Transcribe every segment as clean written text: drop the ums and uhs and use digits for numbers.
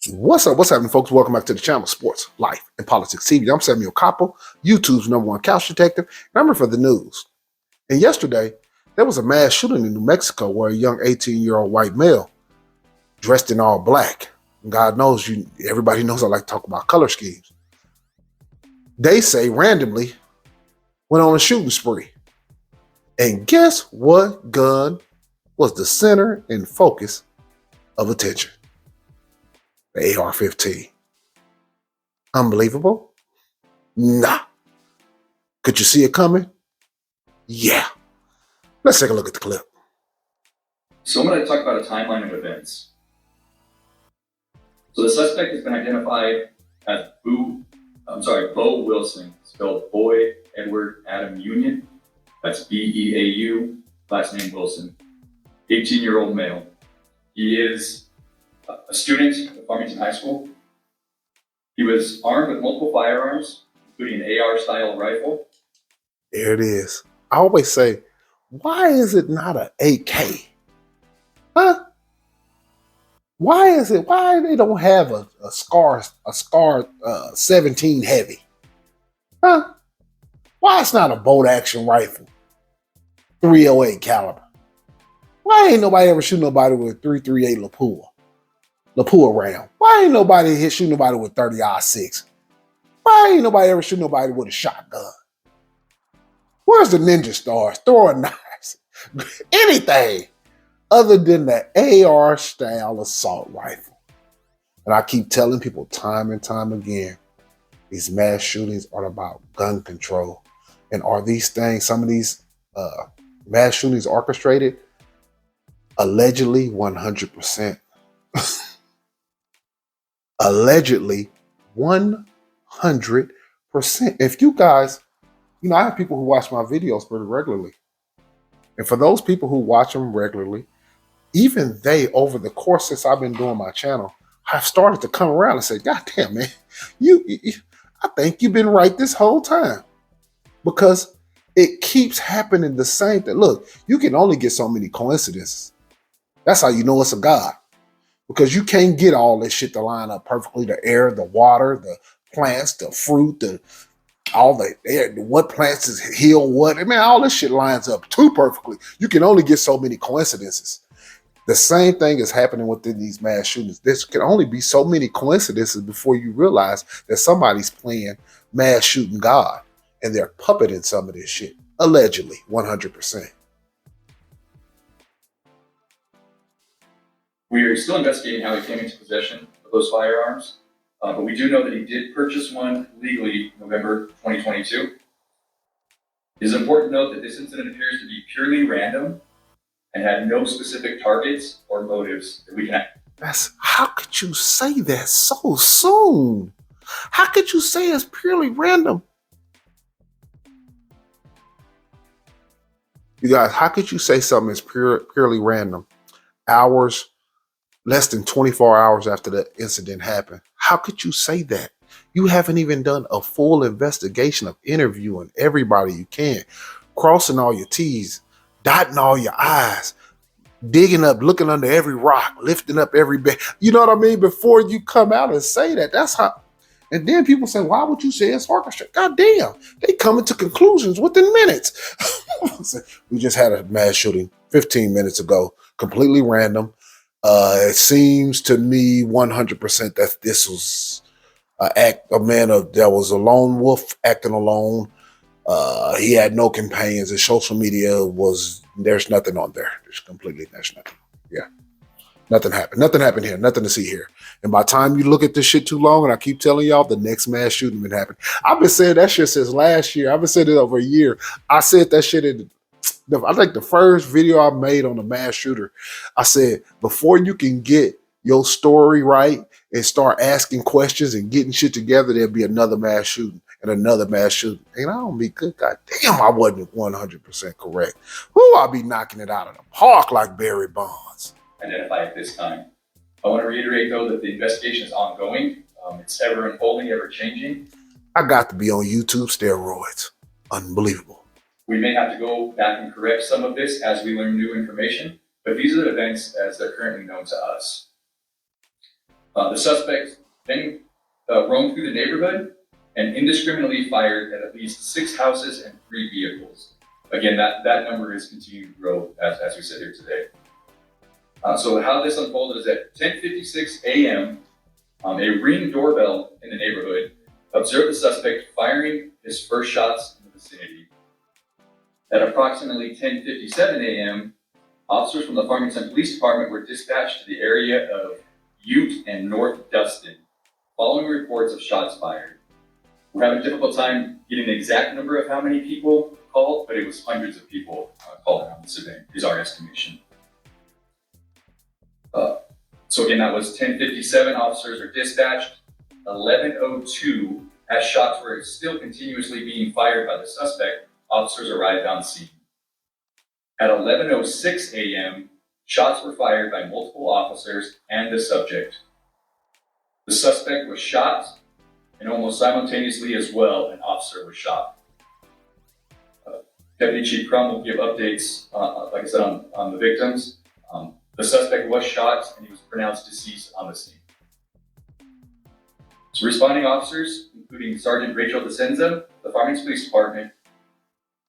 What's up? What's happening, folks? Welcome back to the channel, Sports, Life, and Politics TV. I'm Samuel Coppo, YouTube's #1 couch detective, and I'm here for the news. And yesterday, there was a mass shooting in New Mexico where a young 18-year-old white male, dressed in all black, and God knows everybody knows I like to talk about color schemes, they say randomly went on a shooting spree. And guess what gun was the center and focus of attention? The AR-15. Unbelievable? Nah. Could you see it coming? Yeah. Let's take a look at the clip. So I'm going to talk about a timeline of events. So the suspect has been identified as Beau Wilson, spelled Boy Edward Adam Union. That's B-E-A-U, last name Wilson. 18-year-old male. He is a student at Farmington High School. He was armed with multiple firearms, including an AR-style rifle. There it is. I always say, why is it not an AK? Huh? Why they don't have a SCAR 17 heavy? Huh? Why it's not a bolt action rifle? 308 caliber. Why ain't nobody ever shoot nobody with 338 Lapua round? Why ain't nobody shoot nobody with 30-06? Why ain't nobody ever shoot nobody with a shotgun? Where's the ninja stars, throwing knives, anything other than the AR style assault rifle? And I keep telling people time and time again, these mass shootings are about gun control. And are these things, some of these mass shootings orchestrated? Allegedly 100%. Allegedly 100%. If you guys, I have people who watch my videos pretty regularly. And for those people who watch them regularly, even they, over the course since I've been doing my channel, have started to come around and say, God damn, man, I think you've been right this whole time. Because it keeps happening the same thing. Look, you can only get so many coincidences. That's how you know it's a God. Because you can't get all this shit to line up perfectly. The air, the water, the plants, the fruit, all the air, what plants is heal what. I mean, all this shit lines up too perfectly. You can only get so many coincidences. The same thing is happening within these mass shootings. There can only be so many coincidences before you realize that somebody's playing mass shooting God and they're puppeting some of this shit. Allegedly, 100%. We are still investigating how he came into possession of those firearms, but we do know that he did purchase one legally in November 2022. It is important to note that this incident appears to be purely random and had no specific targets or motives that we can. How could you say that so soon? How could you say it's purely random? You guys, how could you say something is purely random? Less than 24 hours after the incident happened. How could you say that? You haven't even done a full investigation of interviewing everybody you can, crossing all your T's, dotting all your I's, digging up, looking under every rock, lifting up every bed. You know what I mean? Before you come out and say that, that's how. And then people say, why would you say it's orchestrated? God damn, they coming to conclusions within minutes. We just had a mass shooting 15 minutes ago, completely random. It seems to me 100% that this was that was a lone wolf acting alone. He had no companions. His social media there's nothing on there. There's nothing. Yeah. Nothing happened. Nothing happened here. Nothing to see here. And by the time you look at this shit too long, and I keep telling y'all, the next mass shooting been happening. I've been saying that shit since last year. I've been saying it over a year. I said that shit I think the first video I made on the mass shooter, I said, before you can get your story right and start asking questions and getting shit together, there'll be another mass shooting and another mass shooting. And I don't be good. God damn, I wasn't 100% correct. I'll be knocking it out of the park like Barry Bonds. Identify at this time. I want to reiterate, though, that the investigation is ongoing. It's ever unfolding, ever changing. I got to be on YouTube steroids. Unbelievable. We may have to go back and correct some of this as we learn new information, but these are the events as they're currently known to us. The suspect then roamed through the neighborhood and indiscriminately fired at least 6 houses and 3 vehicles. Again, that number is continuing to grow as we sit here today. So how this unfolded is at 10:56 a.m., a Ring doorbell in the neighborhood observed the suspect firing his first shots in the vicinity. At approximately 10:57 a.m., officers from the Farmington Police Department were dispatched to the area of Ute and North Dustin, following reports of shots fired. We're having a difficult time getting the exact number of how many people called, but it was hundreds of people called on this event, is our estimation. So again, that was 10:57, officers are dispatched. 11:02, as shots were still continuously being fired by the suspect, officers arrived on scene. At 11:06 a.m., shots were fired by multiple officers and the subject. The suspect was shot, and almost simultaneously as well, an officer was shot. Deputy Chief Crum will give updates, like I said, on the victims. The suspect was shot, and he was pronounced deceased on the scene. So responding officers, including Sergeant Rachel DeCenza, the Farmington Police Department,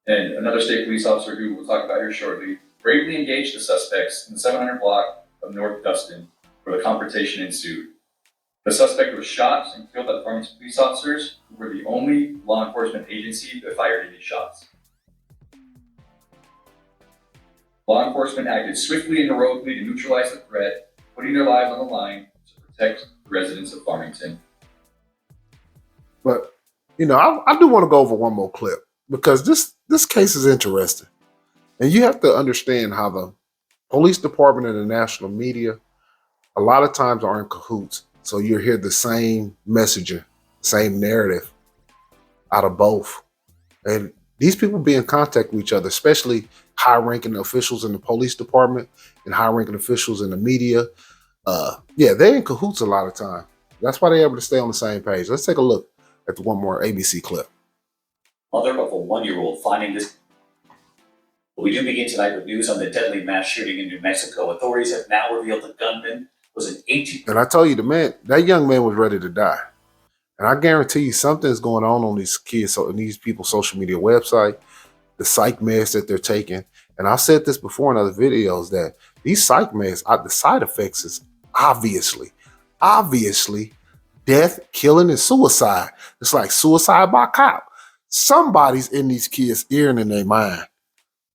and another state police officer who we'll talk about here shortly, bravely engaged the suspects in the 700 block of North Dustin, where the confrontation ensued. The suspect was shot and killed by the Farmington police officers, who were the only law enforcement agency that fired any shots. Law enforcement acted swiftly and heroically to neutralize the threat, putting their lives on the line to protect the residents of Farmington. But, I do want to go over one more clip because this case is interesting. And you have to understand how the police department and the national media a lot of times are in cahoots. So you hear the same messaging, same narrative out of both. And these people be in contact with each other, especially high-ranking officials in the police department and high-ranking officials in the media. They're in cahoots a lot of time. That's why they're able to stay on the same page. Let's take a look at the one more ABC clip. Mother of a 1-year-old finding this. Well, we do begin tonight with news on the deadly mass shooting in New Mexico. Authorities have now revealed the gunman was an 18. And I tell you, that young man was ready to die. And I guarantee you something's going on these kids, on these people's social media website, the psych meds that they're taking. And I've said this before in other videos that these psych meds, the side effects is obviously death, killing, and suicide. It's like suicide by cop. Somebody's in these kids' ear and in their mind.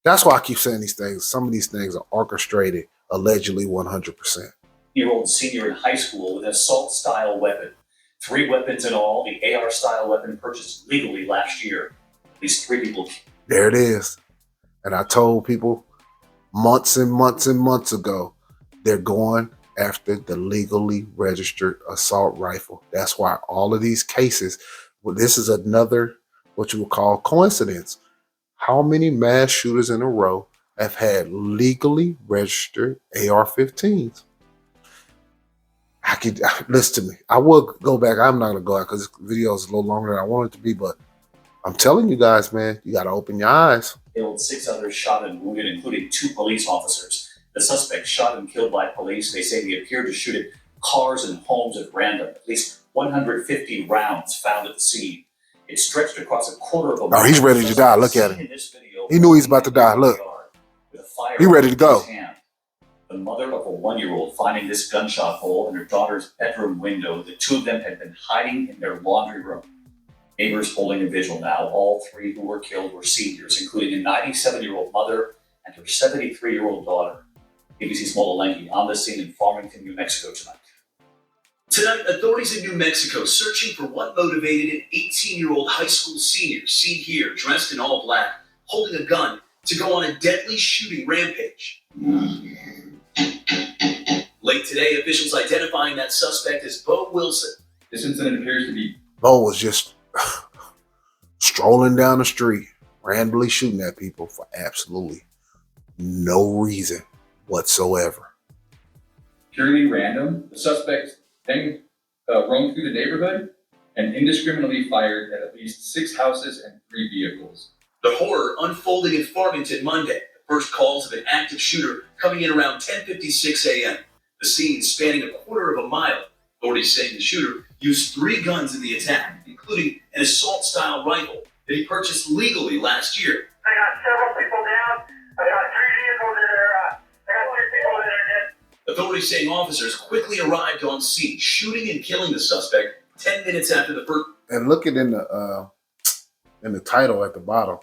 That's why I keep saying these things. Some of these things are orchestrated, allegedly 100%. Year-old senior in high school with an assault-style weapon. 3 weapons in all, the AR-style weapon purchased legally last year. At least 3 people. There it is. And I told people months and months and months ago, they're going after the legally registered assault rifle. That's why all of these cases, this is another, what you would call coincidence. How many mass shooters in a row have had legally registered AR-15s? Listen to me. I will go back. I'm not going to go out because this video is a little longer than I want it to be, but I'm telling you guys, man, you got to open your eyes. Killed 6 others shot and wounded, including 2 police officers. The suspect shot and killed by police. They say he appeared to shoot at cars and homes at random. At least 150 rounds found at the scene. It stretched across a quarter of a mile. Oh, he's ready to die. Look at him. He knew he's about to die. Look. He's ready to go. The mother of a 1-year-old finding this gunshot hole in her daughter's bedroom window. The 2 of them had been hiding in their laundry room. Neighbors holding a vigil now. All 3 who were killed were seniors, including a 97-year-old mother and her 73-year-old daughter. ABC's Mo Lenke on the scene in Farmington, New Mexico tonight. Tonight, authorities in New Mexico searching for what motivated an 18-year-old high school senior, seen here dressed in all black, holding a gun to go on a deadly shooting rampage. Late today, officials identifying that suspect as Beau Wilson. This incident appears to be Beau was just strolling down the street, randomly shooting at people for absolutely no reason whatsoever. purely random. The suspect then roamed through the neighborhood and indiscriminately fired at least 6 houses and 3 vehicles. The horror unfolding in Farmington Monday. The first calls of an active shooter coming in around 10:56 a.m. The scene spanning a quarter of a mile Authorities saying the shooter used 3 guns in the attack, including an assault-style rifle that he purchased legally last year. I got several people down. I got 3 vehicles that are, I got 3 people that are dead. Authorities saying officers quickly arrived on scene, shooting and killing the suspect 10 minutes after the first. And look at in the title at the bottom,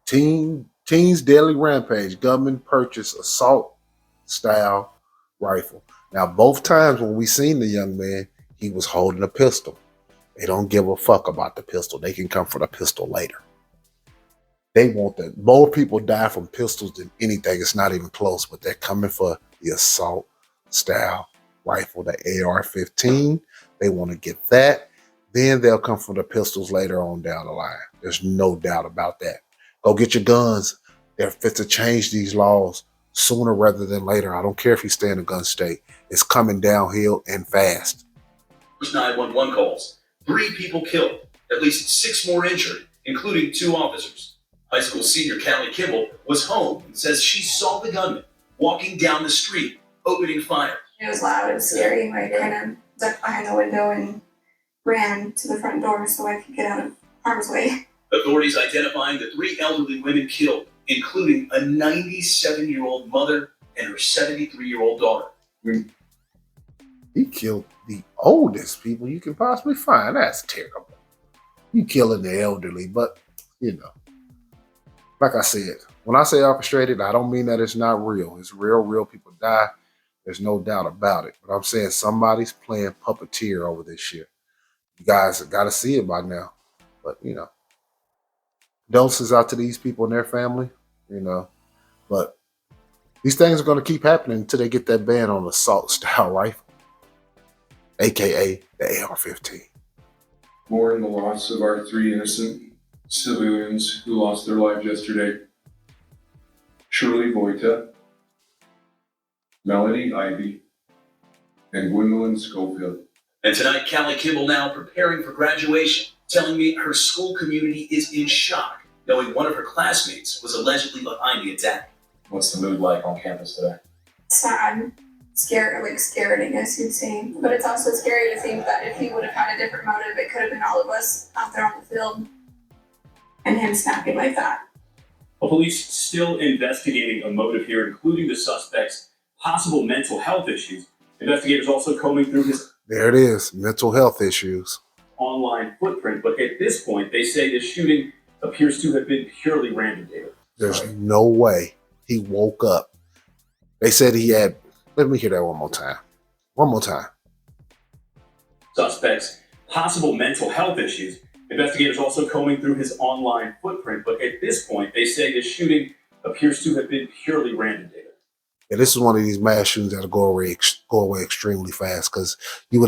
Teens Deadly Rampage, government purchase assault style rifle. Now, both times when we seen the young man, he was holding a pistol. They don't give a fuck about the pistol. They can come for the pistol later. They want that. More people die from pistols than anything. It's not even close, but they're coming for the assault style rifle, the AR-15. They want to get that. Then they'll come for the pistols later on down the line. There's no doubt about that. Go get your guns. They're fit to change these laws sooner rather than later. I don't care if you stay in a gun state. It's coming downhill and fast. 911 calls. 3 people killed, at least 6 more injured, including 2 officers. High school senior Callie Kimball was home and says she saw the gunman walking down the street, opening fire. It was loud and scary. I kind of ducked behind the window and ran to the front door so I could get out of harm's way. Authorities identifying the 3 elderly women killed, including a 97-year-old mother and her 73-year-old daughter. He killed the oldest people you can possibly find. That's terrible. You killing the elderly, but like I said, when I say orchestrated, I don't mean that it's not real. It's real. Real people die. There's no doubt about it. But I'm saying somebody's playing puppeteer over this shit. You guys got to see it by now. But, condolences out to these people and their family, But these things are going to keep happening until they get that ban on assault style rifle, a.k.a. the AR-15. Mourn the loss of our 3 innocent civilians who lost their lives yesterday. Shirley Voita, Melody Ivy, and Gwendolyn Schofield. And tonight, Callie Kimball now preparing for graduation, telling me her school community is in shock, knowing one of her classmates was allegedly behind the attack. What's the mood like on campus today? Sad, scared, I guess you'd say. But it's also scary to think that if he would have had a different motive, it could have been all of us out there on the field and him snapping like that. Well, police still investigating a motive here, including the suspect's possible mental health issues. Investigators also combing through his There it is, mental health issues. online footprint, but at this point, they say this shooting appears to have been purely random, David. There's no way he woke up. They said he had, let me hear that one more time. One more time. Suspect's possible mental health issues. Investigators also combing through his online footprint, but at this point, they say this shooting appears to have been purely random, David. And this is one of these mass shootings that'll go away extremely fast because people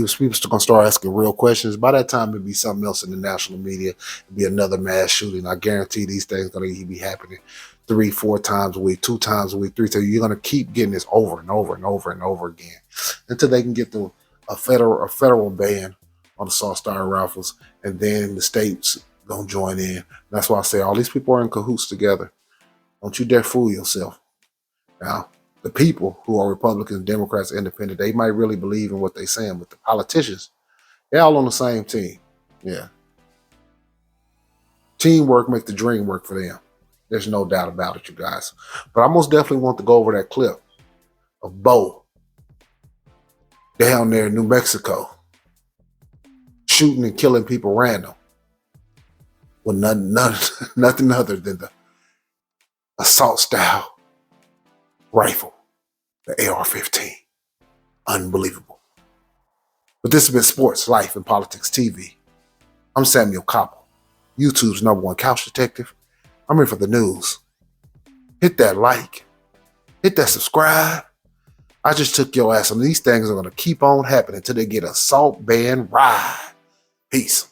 still gonna start asking real questions. By that time, it'd be something else in the national media. It'd be another mass shooting. I guarantee these things gonna be happening 3-4 times a week, 2 times a week, 3 times. You're gonna keep getting this over and over and over and over again until they can get a federal ban on assault style rifles, and then the states gonna join in. That's why I say all these people are in cahoots together. Don't you dare fool yourself. Now, the people who are Republicans, Democrats, Independent, they might really believe in what they're saying, but the politicians, they're all on the same team. Yeah. Teamwork make the dream work for them. There's no doubt about it, you guys. But I most definitely want to go over that clip of Beau down there in New Mexico shooting and killing people random with nothing other than the assault style rifle, the AR-15. Unbelievable. But this has been Sports, Life, and Politics TV. I'm Samuel Koppel, YouTube's #1 couch detective. I'm here for the news. Hit that like. Hit that subscribe. I just took your ass, and these things are going to keep on happening until they get assault ban ride. Peace.